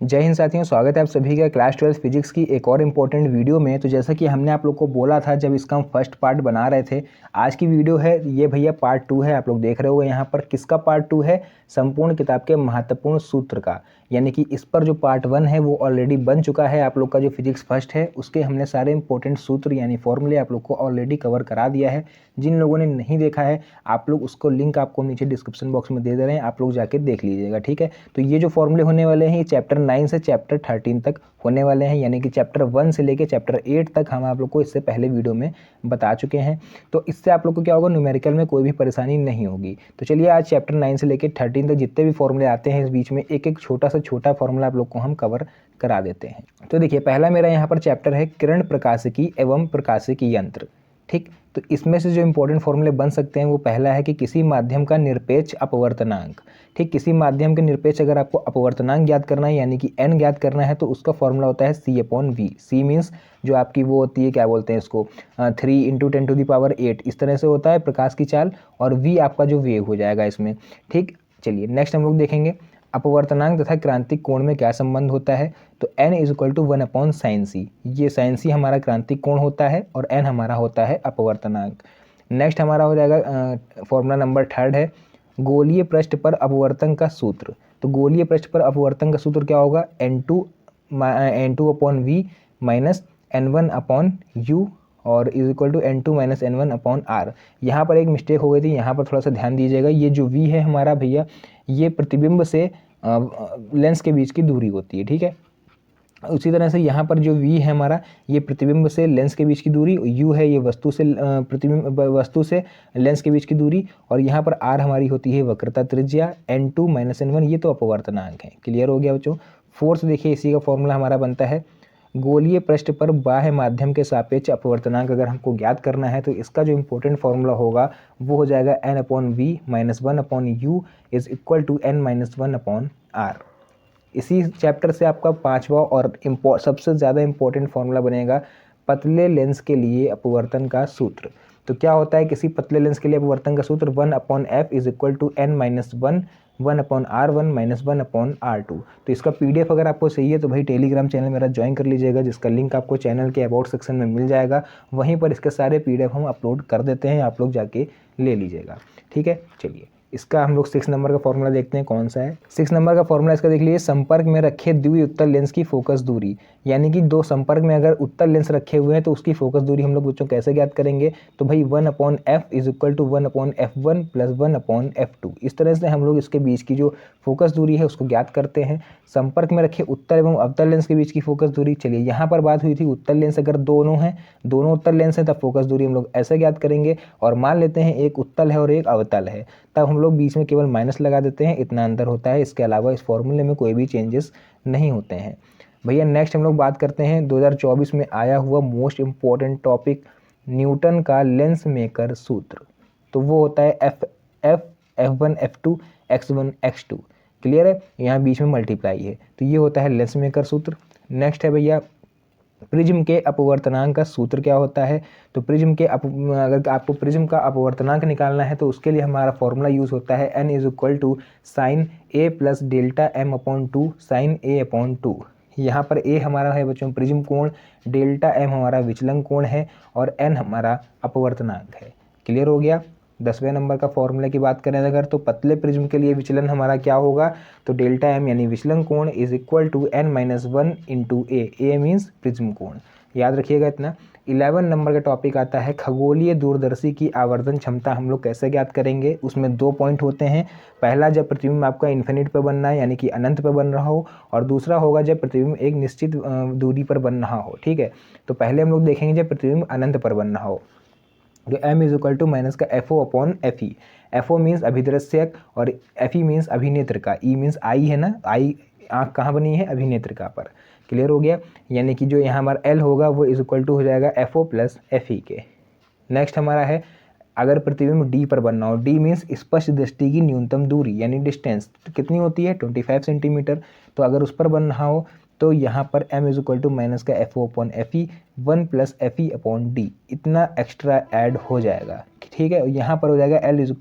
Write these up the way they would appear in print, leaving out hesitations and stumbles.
जय हिंद साथियों, स्वागत है आप सभी का क्लास 12 फिजिक्स की एक और इम्पोर्टेंट वीडियो में। तो जैसा कि हमने आप लोग को बोला था जब इसका हम फर्स्ट पार्ट बना रहे थे, आज की वीडियो है ये भैया पार्ट 2 है। आप लोग देख रहे होगे यहाँ पर किसका पार्ट 2 है, संपूर्ण किताब के महत्वपूर्ण सूत्र का। यानी कि इस पर जो पार्ट 1 है वो ऑलरेडी बन चुका है। आप लोग का जो फिजिक्स फर्स्ट है उसके हमने सारे इंपॉर्टेंट सूत्र यानी फॉर्मूले आप लोग को ऑलरेडी कवर करा दिया है। जिन लोगों ने नहीं देखा है आप लोग उसको लिंक आपको नीचे डिस्क्रिप्शन बॉक्स में दे रहे हैं, आप लोग जाके देख लीजिएगा, ठीक है। तो ये जो फॉर्मूले होने वाले हैं ये चैप्टर 9 से चैप्टर 13 तक होने वाले हैं, यानी कि चैप्टर 1 से लेके चैप्टर 8 तक हम आप लोग को इससे पहले वीडियो में बता चुके हैं। तो इससे आप लोग को क्या होगा, न्यूमेरिकल में कोई भी परेशानी नहीं होगी। तो चलिए आज चैप्टर 9 से लेके 13 तक जितने भी फॉर्मूले आते हैं इस बीच में एक एक छोटा सा छोटा फॉर्मूला आप लोग को हम कवर करा देते हैं। तो देखिए पहला मेरा यहाँ पर चैप्टर है किरण प्रकाशिकी एवं प्रकाशिकी यंत्र, ठीक। तो इसमें से जो इंपॉर्टेंट फॉर्मूले बन सकते हैं वो पहला है कि किसी माध्यम का निरपेक्ष अपवर्तनांक, ठीक। किसी माध्यम के निरपेक्ष अगर आपको अपवर्तनांक ज्ञात करना है यानी कि n ज्ञात करना है तो उसका फॉर्मूला होता है C/V। C मीन्स जो आपकी वो होती है, क्या बोलते हैं इसको, 3 × 10⁸ इस तरह से होता है प्रकाश की चाल, और v आपका जो वेग हो जाएगा इसमें, ठीक। चलिए नेक्स्ट हम लोग देखेंगे अपवर्तनांक तथा क्रांतिक कोण में क्या संबंध होता है। तो n = 1/sin c, ये sin c हमारा क्रांतिक कोण होता है और n हमारा होता है अपवर्तनांक। नेक्स्ट हमारा हो जाएगा फॉर्मूला नंबर 3 है गोलीय पृष्ठ पर अपवर्तन का सूत्र। तो गोलीय पृष्ठ पर अपवर्तन का सूत्र क्या होगा, n2/v माइनस n1/u और = n2 - n1/r। यहाँ पर एक मिस्टेक हो गई थी, यहाँ पर थोड़ा सा ध्यान दीजिएगा। ये जो v है हमारा भैया ये प्रतिबिंब से लेंस के बीच की दूरी होती है, ठीक है। उसी तरह से यहाँ पर जो v है हमारा ये प्रतिबिंब से लेंस के बीच की दूरी, u है ये वस्तु से वस्तु से लेंस के बीच की दूरी, और यहाँ पर r हमारी होती है वक्रता त्रिज्या, n2 - n1 ये तो अपवर्तनांक है। क्लियर हो गया बच्चों। फोर्थ देखिए इसी का फॉर्मूला हमारा बनता है गोलीय पृष्ठ पर बाह्य माध्यम के सापेक्ष अपवर्तनांक अगर हमको ज्ञात करना है तो इसका जो इंपॉर्टेंट फॉर्मूला होगा वो हो जाएगा n/v - 1/u = n - 1/r। इसी चैप्टर से आपका पांचवा और सबसे ज़्यादा इंपॉर्टेंट फॉर्मूला बनेगा पतले लेंस के लिए अपवर्तन का सूत्र। तो क्या होता है किसी पतले लेंस के लिए अपवर्तन का सूत्र, 1/f = n - 1/r1 - 1/r2। तो इसका PDF अगर आपको चाहिए तो भाई टेलीग्राम चैनल मेरा ज्वाइन कर लीजिएगा, जिसका लिंक आपको चैनल के अबाउट सेक्शन में मिल जाएगा। वहीं पर इसके सारे PDF हम अपलोड कर देते हैं, आप लोग जाके ले लीजिएगा, ठीक है। चलिए इसका हम लोग 6 नंबर का फॉर्मूला देखते हैं कौन सा है। 6 नंबर का फॉर्मूला इसका देख लीजिए, संपर्क में रखे द्विउत्तल लेंस की फोकस दूरी। यानी कि दो संपर्क में अगर उत्तल लेंस रखे हुए हैं तो उसकी फोकस दूरी हम लोग बच्चों कैसे ज्ञात करेंगे। तो भाई 1/f = 1/f1 + 1/f2, इस तरह से हम लोग इसके बीच की जो फोकस दूरी है उसको ज्ञात करते हैं। संपर्क में रखे उत्तल एवं अवतल लेंस के बीच की फोकस दूरी, चलिए यहाँ पर बात हुई थी उत्तल लेंस अगर दोनों हैं, दोनों उत्तल लेंस हैं तब फोकस दूरी हम लोग ऐसे ज्ञात करेंगे। और मान लेते हैं एक उत्तल है और एक अवतल है, तब हम लोग बीच में केवल माइनस लगा देते हैं, इतना अंतर होता है। इसके अलावा इस फॉर्मूले में कोई भी चेंजेस नहीं होते हैं भैया। नेक्स्ट हम लोग बात करते हैं 2024 में आया हुआ मोस्ट इम्पॉर्टेंट टॉपिक न्यूटन का लेंस मेकर सूत्र। तो वो होता है F1 F2 x1 x2। Clear है, यहाँ बीच में मल्टीप्लाई है, तो ये होता है लेंस मेकर सूत्र। नेक्स्ट है भैया प्रिज्म के अपवर्तनांक का सूत्र क्या होता है। तो प्रिज्म के अगर आपको प्रिज्म का अपवर्तनांक निकालना है तो उसके लिए हमारा फॉर्मूला यूज़ होता है n = sin a + Δm/2 sin a/2। यहाँ पर a हमारा है बच्चों प्रिज्म कोण, Δm हमारा विचलन कोण है और n हमारा अपवर्तनांक है। क्लियर हो गया। 10वें नंबर का फॉर्मूले की बात करें अगर तो पतले प्रिज्म के लिए विचलन हमारा क्या होगा, तो Δm यानी विचलन कोण = n - 1 × a मीन्स प्रिज्म कोण। याद रखिएगा इतना। 11 नंबर का टॉपिक आता है खगोलीय दूरदर्शी की आवर्धन क्षमता हम लोग कैसे ज्ञात करेंगे। उसमें 2 पॉइंट होते हैं, पहला जब प्रतिबिंब आपका इन्फिनिट पे बनना है यानी कि अनंत पे बन रहा हो, और दूसरा होगा जब प्रतिबिंब एक निश्चित दूरी पर बन रहा हो, ठीक है। तो पहले हम लोग देखेंगे जब प्रतिबिंब अनंत पर बन रहा हो। जो m = -FO/FE। FO मीन्स अभिदृश्यक और FE मीन्स अभिनेत्र का, E मीन्स आई है ना, आई आँख कहाँ बनी है, अभिनेत्रिका पर। क्लियर हो गया। यानी कि जो यहाँ हमारा L होगा वो = हो जाएगा FO + FE के। नेक्स्ट हमारा है अगर प्रतिबिंब D पर बनना हो, D मीन्स स्पष्ट दृष्टि की न्यूनतम दूरी यानी डिस्टेंस कितनी होती है 25 सेंटीमीटर। तो अगर उस पर बन रहा हो तो यहाँ पर m = -FO/FE 1 + FE/D इतना एक्स्ट्रा ऐड हो जाएगा, ठीक है। यहाँ पर हो जाएगा L =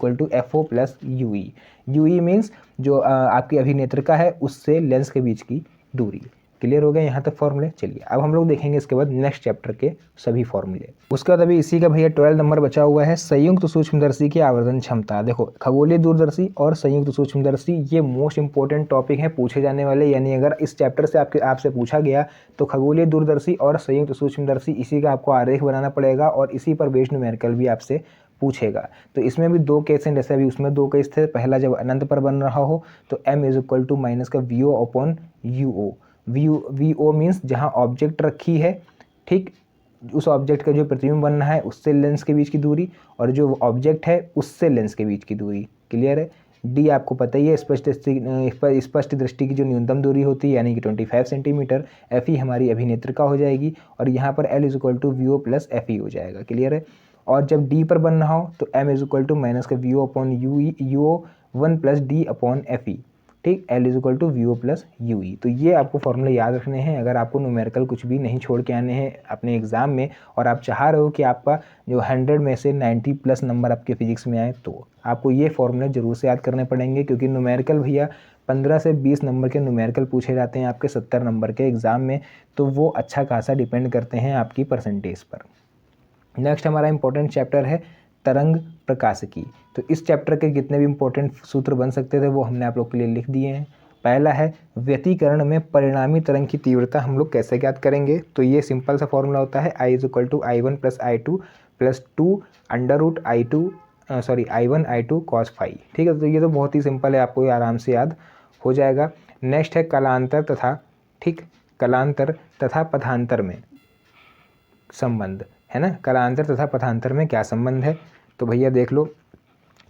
FO + UE। UE means जो आपकी अभिनेत्रिका है उससे लेंस के बीच की दूरी। क्लियर हो गया यहाँ तक फॉर्मूले। चलिए अब हम लोग देखेंगे इसके बाद नेक्स्ट चैप्टर के सभी फॉर्मूले। उसके बाद अभी इसी का भैया 12 नंबर बचा हुआ है, संयुक्त सूक्ष्मदर्शी की आवर्धन क्षमता। देखो खगोलीय दूरदर्शी और संयुक्त सूक्ष्मदर्शी ये मोस्ट इंपॉर्टेंट टॉपिक है पूछे जाने वाले, यानी अगर इस चैप्टर से आपसे पूछा गया तो खगोलीय दूरदर्शी और संयुक्त सूक्ष्मदर्शी इसी का आपको आरेख बनाना पड़ेगा और इसी पर बेस्ड न्यूमेरिकल भी आपसे पूछेगा। तो इसमें भी 2 केस हैं, जैसे अभी उसमें 2 केस थे। पहला जब अनंत पर बन रहा हो तो m is equal to minus का V O upon U O. V O means जहाँ ऑब्जेक्ट रखी है, ठीक, उस ऑब्जेक्ट का जो प्रतिबिंब बनना है उससे लेंस के बीच की दूरी, और जो ऑब्जेक्ट है उससे लेंस के बीच की दूरी। क्लियर है। डी आपको पता ही है, स्पष्ट दृष्टि की जो न्यूनतम दूरी होती है यानी कि 25 सेंटीमीटर। एफ ई हमारी अभिनेत्रिका हो जाएगी और यहाँ पर L is equal to V O plus F E हो जाएगा। क्लियर है। और जब डी पर बनना हो तो M is equal to minus का V O upon U O 1 plus D upon F E, ठीक, L is equal to V O plus U E. तो ये आपको फॉर्मूला याद रखने हैं अगर आपको न्यूमेरिकल कुछ भी नहीं छोड़ के आने हैं अपने एग्जाम में और आप चाह रहे हो कि आपका जो 100 में से 90 प्लस नंबर आपके फिजिक्स में आए, तो आपको ये फॉर्मूले जरूर से याद करने पड़ेंगे, क्योंकि न्यूमेरिकल भैया 15 से 20 नंबर के न्यूमेरिकल पूछे जाते हैं आपके 70 नंबर के एग्जाम में, तो वो अच्छा खासा डिपेंड करते हैं आपकी परसेंटेज पर। नेक्स्ट हमारा इंपॉर्टेंट चैप्टर है तरंग प्रकाशिकी। तो इस चैप्टर के जितने भी इंपॉर्टेंट सूत्र बन सकते थे वो हमने आप लोग के लिए लिख दिए हैं। पहला है व्यतिकरण में परिणामी तरंग की तीव्रता हम लोग कैसे ज्ञात करेंगे। तो ये सिंपल सा फॉर्मूला होता है I is equal to I1 plus I2 plus 2 under root I1 I2 cos phi. ठीक है, तो ये तो बहुत ही सिंपल है, आपको आराम से याद हो जाएगा। नेक्स्ट है कलांतर तथा, ठीक, कलांतर तथा पथांतर में संबंध, है ना। कलांतर तथा पथांतर में क्या संबंध है, तो भैया देख लो,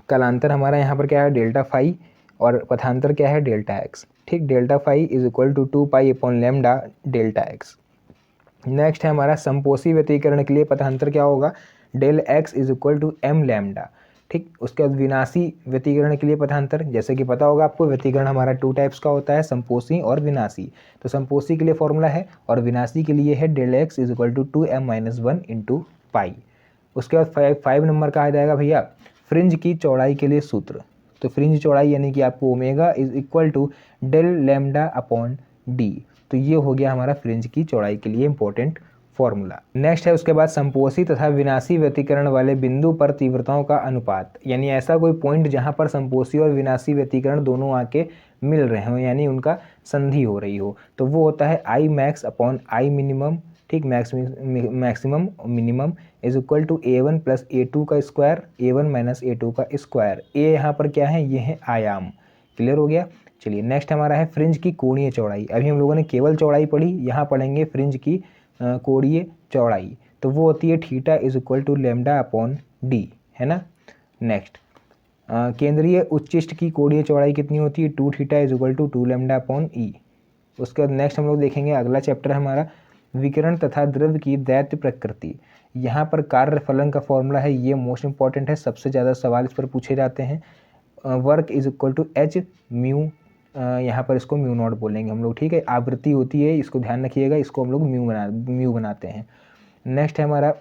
कलांतर हमारा यहाँ पर क्या है डेल्टा फाई और पथांतर क्या है डेल्टा एक्स। ठीक, delta phi is equal to 2 pi upon lambda delta X. Next है हमारा संपोषी व्यतिकरण के लिए पथांतर क्या होगा, del X is equal to M lambda. ठीक, उसके बाद विनाशी व्यतिकरण के लिए पथांतर, जैसे कि पता होगा आपको व्यतिकरण हमारा 2 टाइप्स का होता है, संपोषी और विनाशी। तो संपोषी के लिए फॉर्मूला है और विनाशी के लिए है del X is equal to 2m-1 into pi. उसके बाद 5 नंबर का आ जाएगा भैया फ्रिंज की चौड़ाई के लिए सूत्र। तो फ्रिंज चौड़ाई यानी कि आपको omega is equal to del lambda upon D. तो ये हो गया हमारा फ्रिंज की चौड़ाई के लिए इंपॉर्टेंट फॉर्मूला। नेक्स्ट है उसके बाद संपोषी तथा विनाशी व्यतिकरण वाले बिंदु पर तीव्रताओं का अनुपात, यानी ऐसा कोई पॉइंट जहां पर संपोषी और विनाशी व्यतिकरण दोनों आके मिल रहे हो, यानी उनका संधि हो रही हो, तो वो होता है I max upon I minimum. ठीक, maximum minimum is equal to A1 plus A2 का स्क्वायर, A1 माइनस A2 का स्क्वायर। ए यहाँ पर क्या है, ये है आयाम। क्लियर हो गया। चलिए नेक्स्ट हमारा है फ्रिंज की कोणीय चौड़ाई। अभी हम लोगों ने केवल चौड़ाई पढ़ी, यहाँ पढ़ेंगे फ्रिंज की कोणीय चौड़ाई। तो वो होती है theta is equal to lambda upon D, है ना। नेक्स्ट केंद्रीय उच्चिष्ट की कोणीय चौड़ाई कितनी होती है, 2 theta is equal to 2 lambda upon E. उसके बाद नेक्स्ट हम लोग देखेंगे अगला चैप्टर हमारा विकिरण तथा द्रव्य की दैत्य प्रकृति। यहाँ पर कार्य फलन का फॉर्मूला है, ये मोस्ट इंपॉर्टेंट है, सबसे ज़्यादा सवाल इस पर पूछे जाते हैं। Work is equal to H mu, यहाँ पर इसको म्यू नॉट बोलेंगे हम लोग। ठीक है, आवृत्ति होती है, इसको ध्यान रखिएगा, इसको हम लोग म्यू बनाते हैं। नेक्स्ट है हमारा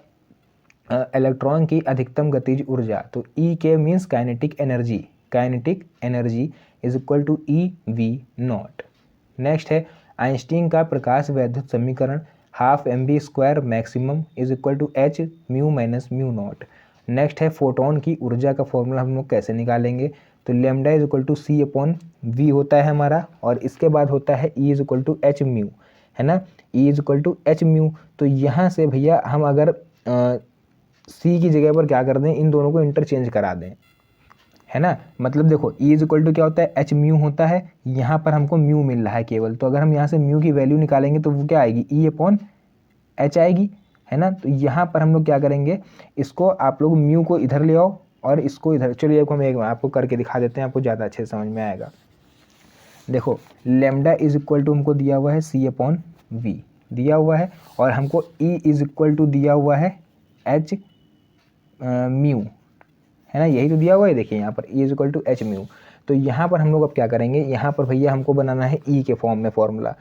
इलेक्ट्रॉन की अधिकतम गतिज ऊर्जा। तो E K means kinetic energy is equal to E V naught. Next है आइंस्टीन का प्रकाश वैद्युत समीकरण, half mv² maximum is equal to H mu minus mu naught. Next है फोटोन की ऊर्जा का फॉर्मूला हम लोग कैसे निकालेंगे, तो lambda is equal to C upon V होता है हमारा, और इसके बाद होता है E is equal to H mu, है ना, E is equal to H mu. तो यहाँ से भैया हम अगर सी की जगह पर क्या कर दें, इन दोनों को इंटरचेंज करा दें, है ना। मतलब देखो ई इज इक्वल टू क्या होता है, एच म्यू होता है, यहाँ पर हमको म्यू मिल रहा है केवल, तो अगर हम यहाँ से म्यू की वैल्यू निकालेंगे तो वो क्या आएगी, ई अपॉन एच आएगी, है ना। तो यहाँ पर हम लोग क्या करेंगे, इसको आप लोग म्यू को इधर ले आओ और इसको इधर, चलिए हम एक आपको करके दिखा देते हैं, आपको ज़्यादा अच्छे से समझ में आएगा। देखो लैम्डा इज इक्वल टू हमको दिया हुआ है सी अपॉन वी दिया हुआ है, और हमको ई इज इक्वल टू दिया हुआ है एच म्यू, है ना, यही तो दिया हुआ है। देखिए यहाँ पर E is equal to H mu. तो यहाँ पर हम लोग अब क्या करेंगे, यहाँ पर भैया हमको बनाना है ई के फॉर्म में फॉर्मूला।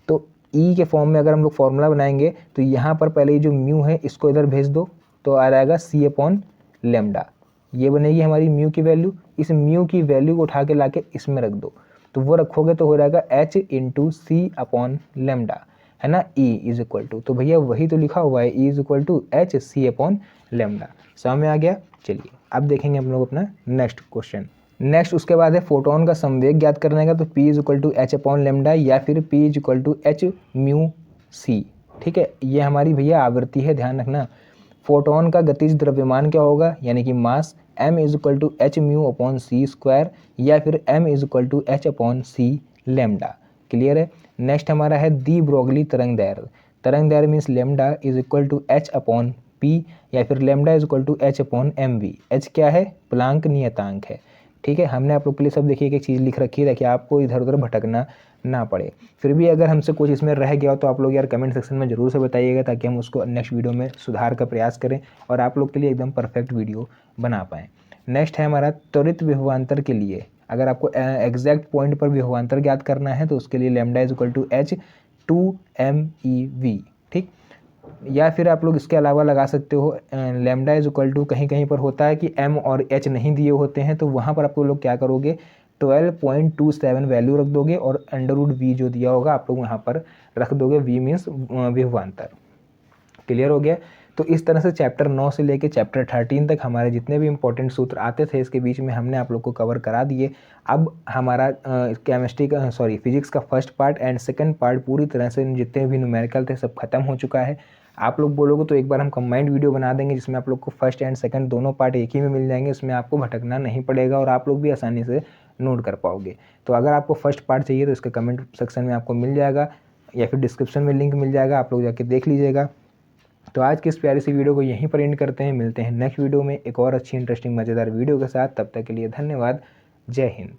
तो ई के फॉर्म में अगर हम लोग फॉर्मूला बनाएंगे तो यहाँ पर पहले ये जो म्यू है इसको इधर भेज दो, तो आ जाएगा सी अपॉन लैम्डा, ये बनेगी हमारी म्यू की वैल्यू। इस म्यू की वैल्यू को उठा के लाके इसमें रख दो, तो वो रखोगे तो हो जाएगा H इंटू सी अपॉन लेमडा, है ना, E इज इक्वल टू, तो भैया वही तो लिखा हुआ है, E is equal to H C upon lambda. समझ में आ गया। चलिए अब देखेंगे हम लोग अपना नेक्स्ट क्वेश्चन। नेक्स्ट उसके बाद है फोटोन का संवेग ज्ञात करने का, तो P is equal to H upon lambda या फिर P is equal to H mu C. ठीक है, ये हमारी भैया आवृत्ति है, ध्यान रखना। फोटोन का गतिज द्रव्यमान क्या होगा, यानी कि mass, m is equal to H mu upon C square या फिर m is equal to H upon C lambda. Clear है। नेक्स्ट हमारा है दी ब्रोगली तरंग दैर्घ्य। तरंग दैर्घ्य means lambda is equal to H upon P या फिर lambda is equal to H upon M V. H क्या है, प्लांक नियतांक है। ठीक है, हमने आप लोग के लिए सब देखिए एक चीज़ लिख रखी है ताकि आपको इधर उधर भटकना ना पड़े। फिर भी अगर हमसे कुछ इसमें रह गया हो तो आप लोग यार कमेंट सेक्शन में ज़रूर से बताइएगा ताकि हम उसको नेक्स्ट वीडियो में सुधार का प्रयास करें और आप लोग के लिए एकदम परफेक्ट वीडियो बना पाएँ। नेक्स्ट है हमारा त्वरित विभवांतर के लिए, अगर आपको एग्जैक्ट पॉइंट पर विभवांतर ज्ञात करना है तो उसके लिए lambda is equal to H 2 MeV। ठीक, या फिर आप लोग इसके अलावा लगा सकते हो लेमडा इज इक्वल टू, कहीं कहीं पर होता है कि m और h नहीं दिए होते हैं तो वहाँ पर आप लोग क्या करोगे 12.27 वैल्यू रख दोगे और √v जो दिया होगा आप लोग वहाँ पर रख दोगे, v मीन्स विभवांतर। क्लियर हो गया। तो इस तरह से चैप्टर 9 से लेके चैप्टर 13 तक हमारे जितने भी इंपॉर्टेंट सूत्र आते थे इसके बीच में हमने आप लोग को कवर करा दिए। अब हमारा केमिस्ट्री का फिजिक्स का first part and second part पूरी तरह से जितने भी न्यूमेरिकल थे सब खत्म हो चुका है। आप लोग बोलोगे तो एक बार हम कंबाइंड वीडियो बना देंगे जिसमें आप लोग को फर्स्ट एंड सेकंड दोनों पार्ट एक ही में मिल जाएंगे, इसमें आपको भटकना नहीं पड़ेगा और आप लोग भी आसानी से नोट कर पाओगे। तो अगर आपको फर्स्ट पार्ट चाहिए तो इसका कमेंट सेक्शन में आपको मिल जाएगा या फिर डिस्क्रिप्शन में लिंक मिल जाएगा, आप लोग जाके देख लीजिएगा। तो आज की इस प्यारी सी वीडियो को यहीं पर एंड करते हैं, मिलते हैं नेक्स्ट वीडियो में एक और अच्छी इंटरेस्टिंग मज़ेदार वीडियो के साथ। तब तक के लिए धन्यवाद। जय हिंद।